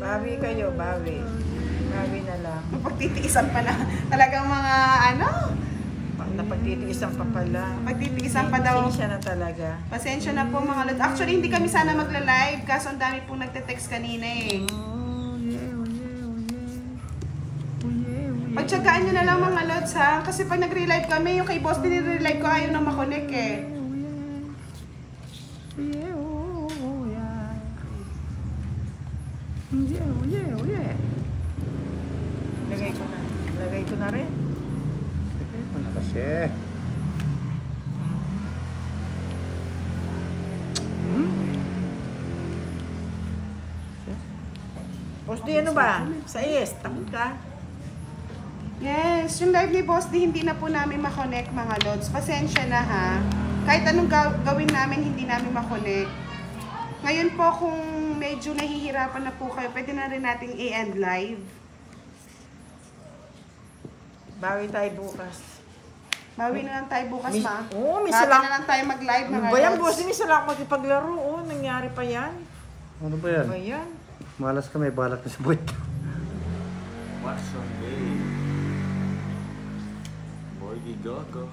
Bawi kayo, bawi. Bawi na lang. Pagtitiisan pa na. Talagang mga ano? Napagtitiisan pa pala. Pagtitiisan pa daw. Pasensya na talaga. Pasensya na po mga lods. Actually, hindi kami sana magla-live kaso ang dami pong nagte-text kanina eh. Pagtsagaan nyo na lang mga lods ha. Kasi pag nag-relive kami, yung kay boss dinire-relive ko ayaw na makonek eh. Lagay ko na rin. Ano kasi? Boss D, ano ba? Sa IS, takot ka? Yes, yung live ni Boss D hindi na po namin makonect mga lods. Pasensya na ha. Kahit anong gawin namin, hindi namin makonect. Ngayon po kung medyo nahihirapan na po kayo, pwede na rin nating i-end live. Bawi tayo bukas. Bawi na lang tayo bukas ma. Oo, Bawi na lang tayo mag-live mga Ano ba yan, lods. Boss D? Misa lang ako makipaglaro. Oo, nangyari pa yan. Ano ba yan? Ano ba yan? Malas ka, may balak na sa buwit. What's on day? Boy Gaga.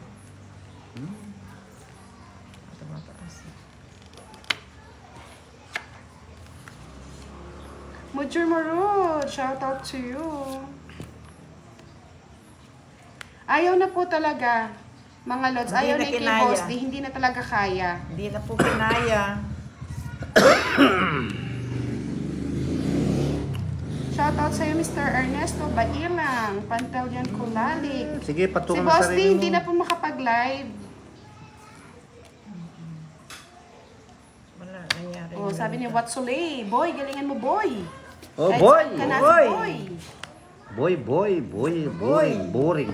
Mujur Marud, shout out to you. Ayaw na po talaga, mga lods. Hindi Ayaw na na kay kinaya. Boss D, hindi na talaga kaya. Hindi na po kinaya. Shout out sa'yo, Mr. Ernesto Bailang, Pantelian Kulalik. Sige, Si patungan Boss D, sarili mo. hindi na po makapag-live. Wala, nangyari. Oh, sabi ni Watsulay, boy, galingan mo, boy. Oh, Kahit boy! saan ka na, boy. boy. Boring.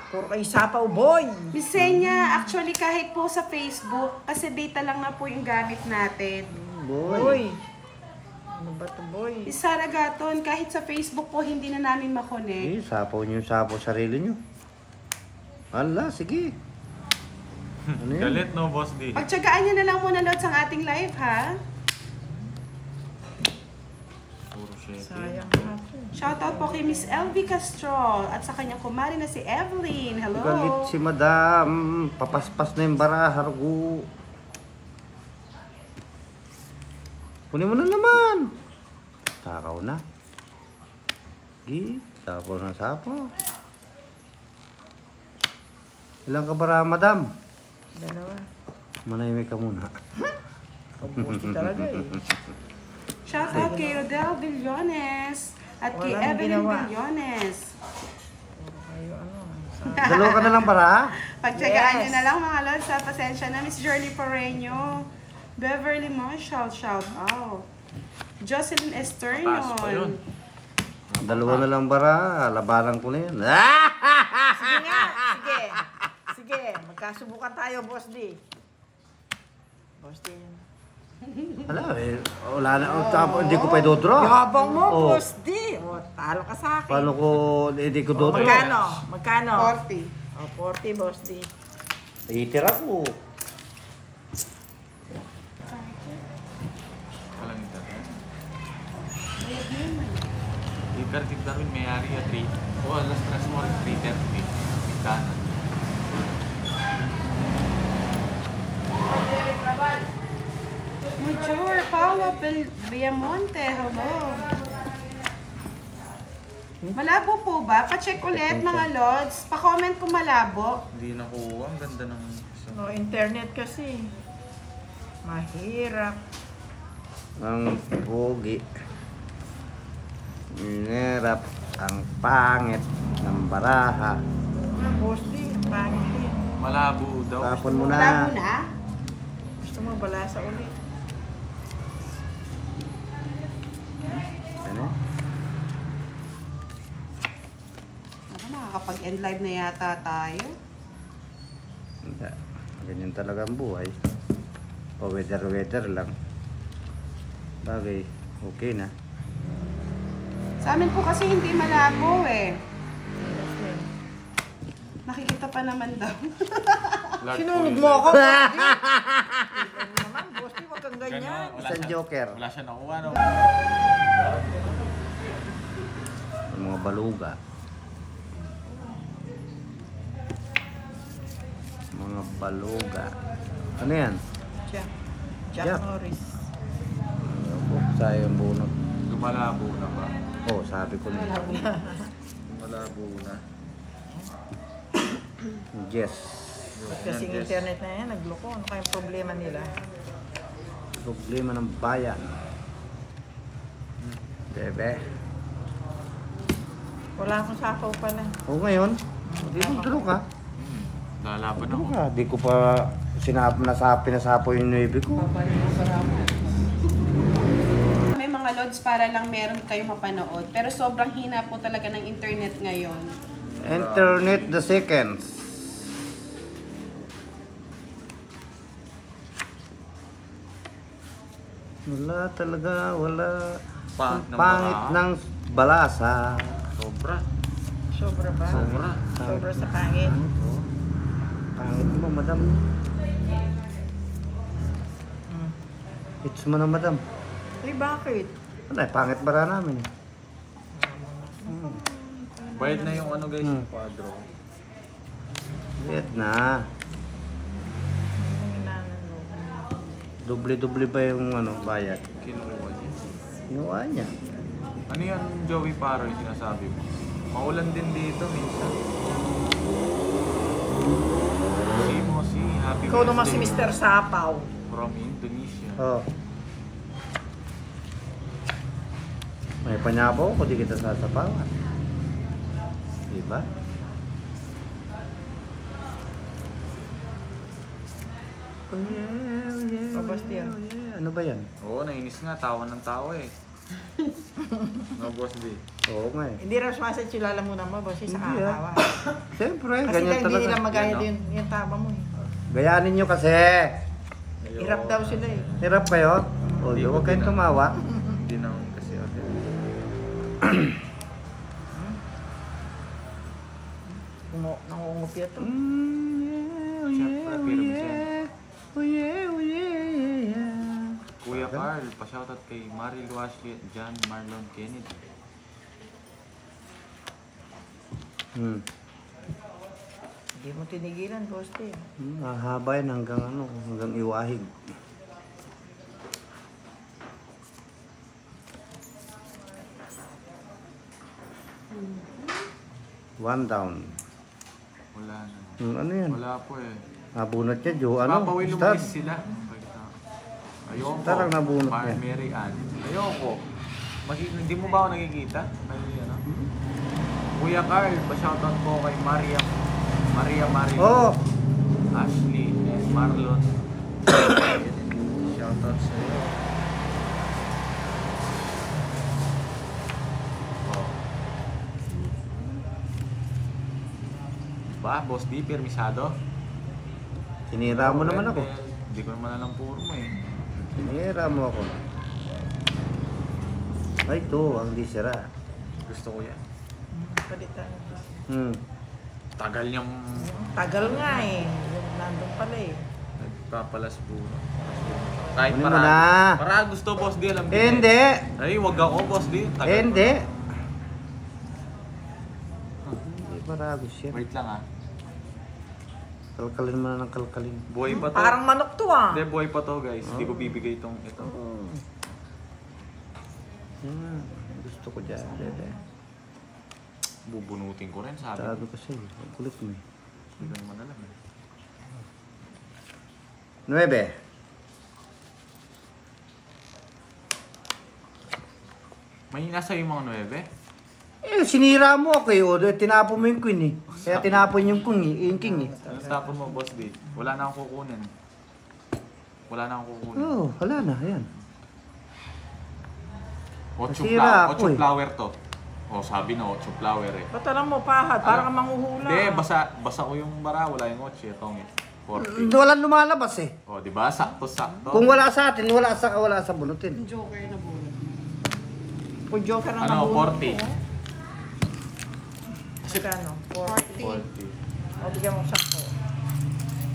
Puro kayo sapaw, boy! Bisenya, actually kahit po sa Facebook, kasi data lang na po yung gamit natin. Boy! Ano ba ito, boy? Sara Gaton, kahit sa Facebook po, hindi na namin makonek. Sapaw niyo yung sapaw sarili niyo. Ala, sige. Ano yan? Galit no, Boss D? Pagtsagaan nyo na lang muna, Lods, ang ating live, ha? Puro shit. Sayang na po. Shoutout po kay Miss LV Castrol at sa kanyang kumari na si Evelyn. Hello! Galit si madam. Papaspas na yung baraha. Hargo. Kunin mo na naman. Takaw na. Gi, sapaw na sapaw. Ilang ka baraha, madam? Dalawa. Manahimik ka muna. Pagbuti talaga eh. Shoutout kay Rodel Villones at kay Walang Evelyn ginawa. Villones. Puro kayo ano. Dalawa ka na lang baraha? Pagtsagaan Yes. nyo na lang mga Lods, sa pasensya na. Miss Journey Pareño, Beverly Marshall, shout out. Jocelyn Esternon. Taas pa yun. Dalawa na lang baraha. Labanan ko na yan. Sige nga, sige. Sige, magkasubukan tayo, Boss D. Boss D. Hala, wala na. Hindi ko pa i-dodraw. Yabang mo, Oh. Boss D. O, talo ka sa akin. Paano ko hindi ko dodraw? Magkano? Magkano? 40. O, 40, Boss D. Itira ko. Walang internet. Ikartid na rin may-ari at 3. O, alas 3 mo rin 3:30. Bintana. Mature, Paula Villamonte, hello. Malabo po ba? Pa-check ulit mga Lods. Pa-comment kung malabo. Hindi nakuha. Ang ganda ng... No internet kasi. Mahirap. Ang pogi. Nerap. Ang pangit ng baraha. Boss D, pangit din. Malabo daw. Tapon mo Malabo na. na? Gusto mo balasa ulit. Ano? Ako, makakapag-end live na yata tayo. Hindi. Ganyan talaga ang buhay. Pa-weather lang. Bagay, okay na. Sa amin po kasi hindi malabo eh. Nakikita pa naman daw. Large Sinunod po mo yun. ako, Boss D. Ano naman, Boss D, wag kang ganyan. Ganun, wala Isang siya- joker. Wala siya nakuha, no? baluga. Mga baluga. Ano yan? Jack. Jack. Jack Norris. Sayang bunot. Lumalabo na ba? Oh, sabi ko na. Lumalabo na. Yes. Kasing internet na yan, nagloko. Ano kayong problema nila? Problema ng bayan. Bebe. Wala akong sapaw pala. O ngayon, dito ka. Lalaban Dito ako. ka. Di ko pa pinasapo yung 9 ko. May mga loads para lang meron kayong mapanood. Pero sobrang hina po talaga ng internet ngayon. Internet the seconds. Wala talaga, wala. Pangit ng Pangit baka. ng balasa. Sobra. Sobra ba? Sobra. Sobra sa pangit. Pangit mo, madam. Mm. It's mo na, madam. Eh, bakit? Wala, pangit bara namin. Bayad na yung ano guys, yung kwadro. Wait na. Ang inanalo. Doble-doble ba yung bayad? Kinuha niya. Ginawa niya. Ano yan, Joey Paro, yung sinasabi mo? Maulan din dito minsan. Si Happy Ikaw naman si Birthday Mr. Sapaw. from Indonesia. Oh. May panyabaw ko, di kita sasapawan. Diba? Oh yeah, oh yeah, Oh, Boss Dear. oh yeah. Ano ba yan? Oo, nainis nga, tawa ng tao eh. No, Boss D. Oo nga eh. Hindi rin sumasad si Lala mo naman, boss. Sa Hindi, kakawa. Siyempre, Kasi ganyan hindi nila talaga. magaya Yan, no? yung taba mo eh. Gayanin nyo kasi. Hirap daw sila eh. Hirap kayo? O, Hindi di ko huwag kayong tina- tumawa. Hindi na ako kasi ate. Nangungupya to. Oh Siyempre, pero Oh yeah, oh yeah, yeah, yeah. Kuya Carl, pa-shoutout kay Maril Washley at John Marlon Kennedy. Hindi mo tinigilan, boss. Mahaba yan hanggang iwahig. One down. Wala na. Ano yan? Wala po eh. Nabunot niya, Jo. Papaway Ano? lumalis Start. sila. Ayoko. Tarang nabunot niya. Mary Ann. Ayoko. Hindi mo ba ako nakikita? Ano? Kuya Carl, pa-shoutout po kay Maria Marilo. Oh! Ashley and Marlon. Shoutout sa iyo. Oh. Ba, Boss D, permisado? Sinira mo naman ako. Hindi ko naman alam puro mo eh. Sinira mo ako. Ay, ito, ang di sira. Gusto ko yan. Palitan. Tagal niyang Tagal nga eh. Nandun pala eh. nagpapalas buo. Kahit Kunin mo para, na. para gusto, Boss D, alam Eh, hindi. Ay, wag ako, Boss D. Tagal Eh, ko hindi. na. Hindi paragos yan. Wait lang ah. Kalkalin mo na ng kalkalin. Buhay pa to. Parang manok to ah. Hindi, buhay pa to guys. Hindi ko bibigay ito. Gusto ko dyan, bebe. Bubunutin ko rin, sabi Sabi ko. ko sa'yo, ang kulit mo eh. Hindi ko naman alam eh. 9. May nasa yung mga 9? Eh, sinira mo ako eh. O, tinapon mo yung queen eh. Kaya tinapon yung king eh. Ano tapon mo, Boss D? Wala na akong kukunin. Wala na akong kukunin. Oo, wala na. Ayan. Ocho Nasira ako eh. flower to. O, sabi na 8 flower eh. Ba't alam mo, pahad? Parang kang manghuhula. Hindi, basa ko yung bara. Wala yung 8. Itong 40. Walang lumalabas eh. O, di ba? Sakto-sakto. Kung wala sa atin, wala sa bunutin. Joker na po. Kung joker ang Ano, nahulog 40? ko. Magkano? 40. 40. O, bigyan mo sakto.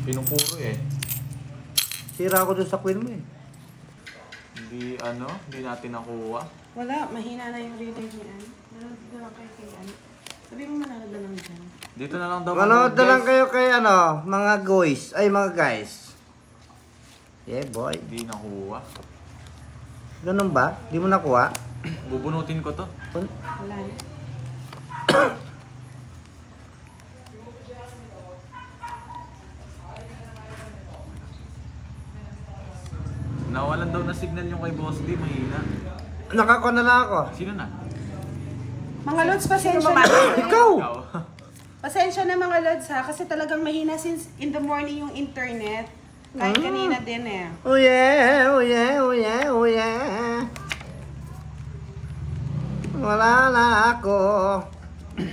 Pinupuro eh. Sira ako dun sa queen mo eh. Hindi natin nakuha. Wala, mahina na yung relay niyan. Nanood na lang kayo kay ano. Sabi mo manood na lang dyan. Dito na lang daw. Manood na lang guys. kayo kay ano, mga guys. Ay, mga guys. Yeah, boy. Hindi nakuha. Ganun ba? Di mo nakuha? Bubunutin ko to. Wala na. Nawalan daw na signal yung kay Boss D, mahina. Nakakuha na lang ako. Sino na? Mga Lods, pasensya Sino na. Ikaw! Ikaw. Pasensya na mga Lods ha, kasi talagang mahina since in the morning yung internet. Kahit kanina din eh. Oh yeah, oh yeah, oh yeah, oh yeah. Wala na ako.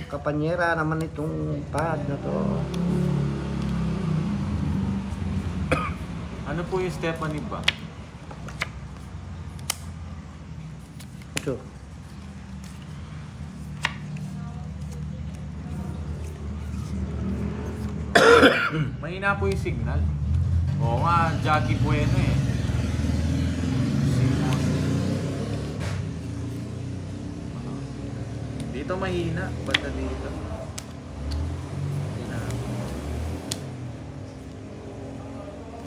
Kapanyera naman itong pad na to. Ano po yung Stephanie ba? Ito. Mahina po yung signal. Oo nga, Jackie Bueno eh. Simon. Dito mahina, banda dito. Mahina.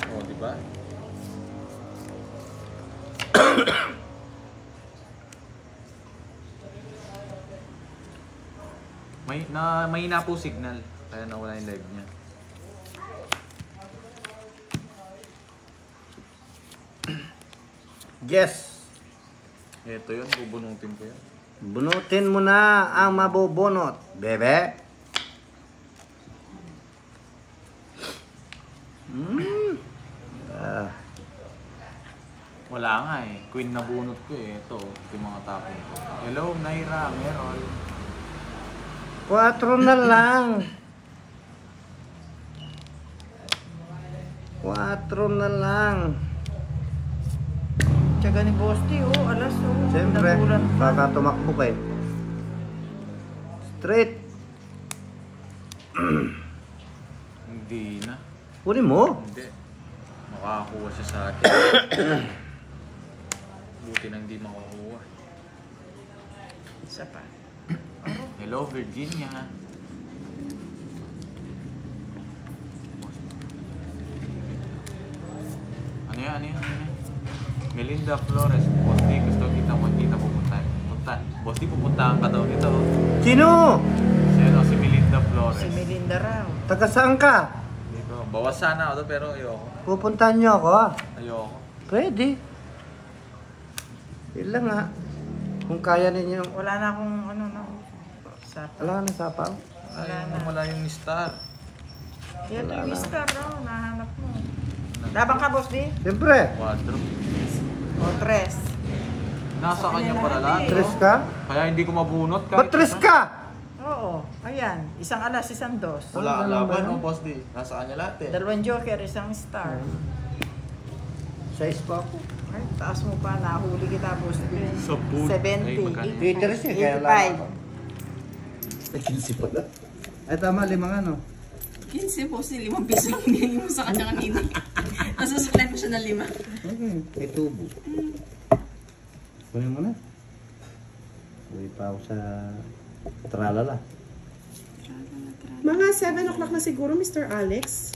Oh, di ba? Mahina po signal, kaya nawala yung live niya. Yes. Ito yun, bubunutin ko yan. Bunutin mo na ang mabubunot, bebe. Wala nga eh. Queen na bunot ko eh. Ito, yung mga tapon ko. Hello, Naira, Merol. 4 na lang. 4 na lang. Tiyaga ni Boss D, oh, alas, oh. Siyempre, Nagulan pa. baka tumakbo kayo. Straight. Hindi na. Kunin mo. Hindi. Makakuha siya sa akin. Buti na hindi makakuha. Isa pa. Hello, Virginia. Ano yan? Ano yan? Ano yan? Melinda Flores. Boss D, gusto kita pupunta. Boss D, pupuntahan ka daw nito. Sino? Si Melinda Flores. Si Melinda raw. Taga saan ka? Dito. Bawas sana ako to, pero ayoko. Pupuntahan niyo ako. Ayoko. Pwede. Yun lang ha. Kung kaya ninyo. Wala na akong, ano, no. Sapa. Wala na sapaw. Wala yung star. Yan Wala yung na. star, no. Nahanap mo. Labang ka, Boss D? Siyempre. Quadro. O, tres. Nasa kanya pala lahat. Tres ka? Kaya hindi ko mabunot Ba't tres ka? Oo. Ayan. Isang alas, isang dos. Wala Ano ba laban yun? mo, Boss D. Nasa kanya lahat eh. Dalawang joker, isang star. Size pa ako. Ay, taas mo pa. Nahuli kita, Boss D. Sa boot. Ay, 70. magkano? Peters eh, kaya lang ako. 15 pala. Ay tama, 5 ano. 15 po, 5 piso yung binigay mo sa kanya kanina. Nasusuklay mo siya na 5. Okay, may tubo. Kunin mo na. Uwi pa ako sa tralala. Mga 7 o'clock na siguro, Mr. Alex.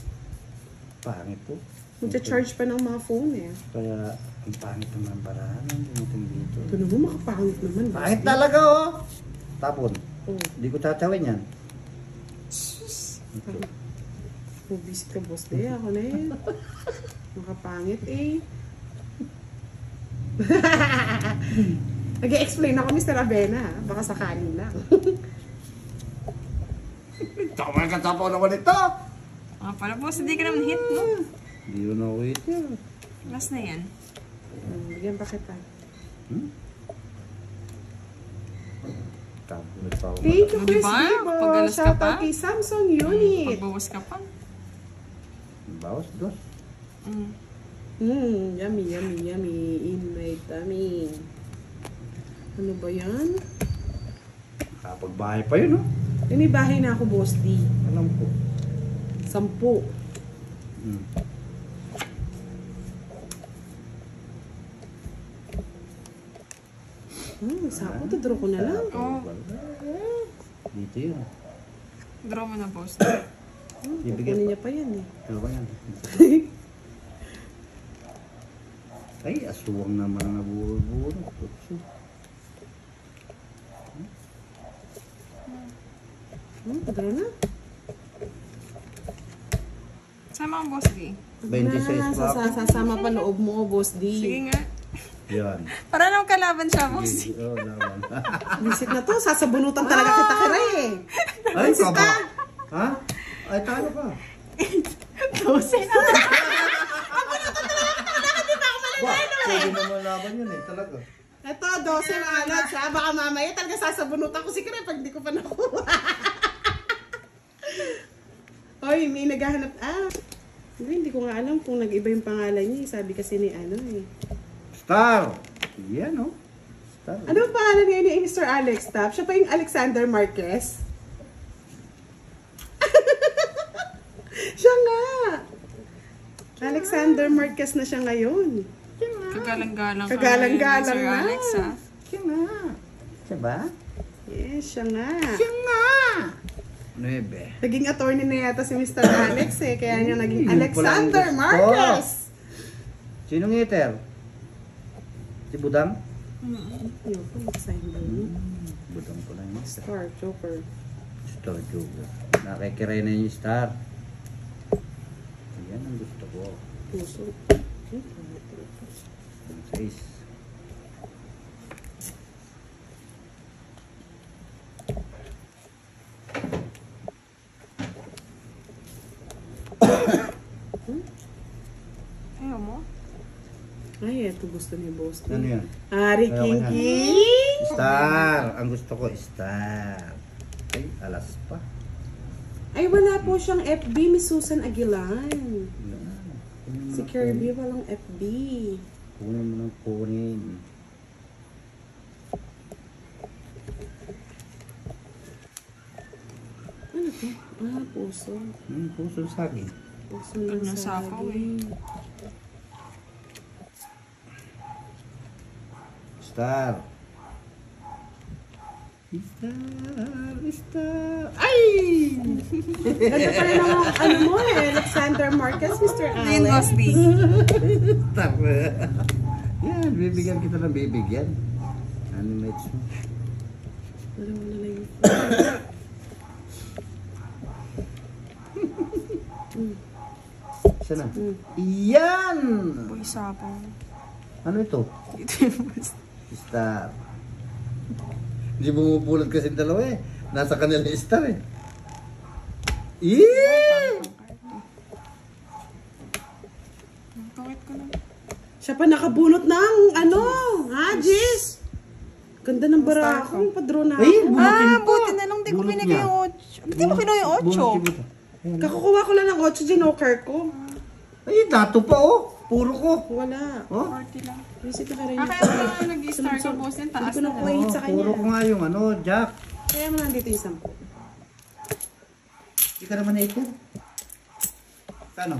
Pangit po. Magcha-charge pa ng mga phone eh. Kaya ang pangit naman paraan. Dumating dito. Ito naman, makapangit naman. Pangit talaga oh! Tapon. Oh, Hindi ko tatawin yan. Okay. visit ka, Boss D. Ako na eh. Makapangit eh. Nag-explain ako, Mr. Avena. Baka sakali lang. Tama ka tapo naman ito! Ah, para po, hindi ka naman hit, no? Hindi yun na wait yan. Last na yan. Bigyan pa kita. Tapon pa ako. Thank you, Ano, Chris diba? Gibo. Pagalas ka Shout pa? out kay Samsung Unit. Pagbawas ka pa. Bawas dos. Yummy, yummy, yummy. In my tummy. Ano ba yan? Kapagbahay pa yun oh. Eh, may bahay na ako, Boss D. Alam ko. 10. Sapo, draw ko na lang. Oh, Dito yun. draw mo na, boss. Kukunin niya pa yan eh. Ano ba yan? Ay, aswang naman ang nabubuo. Tutso. Draw na. Sama ang boss D. 26 pa ako. Sasama pa loob mo, Boss D. Sige nga. Yan. Para nang kalaban siya, boss D. Oo, laban. Visit na to, sasabunutan talaga kita kare eh. Ay, kaba. Ha? Ay, talo ka. 12 na. Ba, pwede naman laban yun eh, talaga. Ito, 12 ang alad siya. Baka mamaya talaga sasabunutan ko si Kare pag di ko pa nakuha. Hoy, may naghahanap. Hindi ko nga alam kung nag-iba yung pangalan niya. Sabi kasi ni ano eh. Star! Yan oh. Star. Ano ang pangalan niya ni Mr. Alex Tap? Siya pa yung Alexander Marquez? Siya nga! Alexander Marquez na siya ngayon. Kagalang-galang ka Kagalang-galang Sir na. Alex, ha? Siya nga. Siya ba? Yes, siya nga. Siya nga! 9. Naging attorney na yata si Mr. Alex eh. Kaya niya naging Yun pala ang Alexander gusto. Marquez. Sinong eater? Si Budang? Yun po, sign doon. Budang ko lang yun. Star, Joker. Star Joker. Nakikiray na yung star. Yan ang gusto ko. Puso. 6. Ayaw mo? Ay, ito gusto ni Boss. Ano yan? Ari Ayaw ko King yan. King. Star! Ang gusto ko, star. Ay, alas pa. Ay, wala po siyang FB, Miss Susan Aguilan. Yan. Kunin mo Si ng Kirby walang FB. Kunin mo ng kunin. Ano to? Puso. Puso saging. Puso ng Ano, sapaw eh. saging. Star. Star. Ay! Ganda pa rin ang ano mo eh, Alexander Marquez, Mr. Din, boss Alex. D. Star. Yan, bibigyan kita ng bibigyan. Animates mo. Wala mo na lang. Sana. Yan! Uy, sapaw. Ano ito? Ito yung boss D. Star. Hindi bumubulot kasi yung dalawa eh. Nasa kanila yung star eh. Eee! Pangit ko na. Siya pa nakabunot ng ano, ha, Jis? Ganda ng barako, padro na. Ay, bunutin pa. Buti na lang di ko Bunot binigay niya. yung 8. Hindi mo kinuha yung 8. Bunutin mo ito. Ayan. Kakukuha ko lang ng 8 ginoker ko. Ay, dato pa oh. Puro ko. Wala. Oh. 40 lang. Visit ka rin. Kaya pala nag-star ka, boss. Yung Hindi taas ko na na lang. kuwait sa kanya. Puro ko nga yung ano, Jack. Kaya mo nandito yung 10. Hindi ka naman na ito. Kano?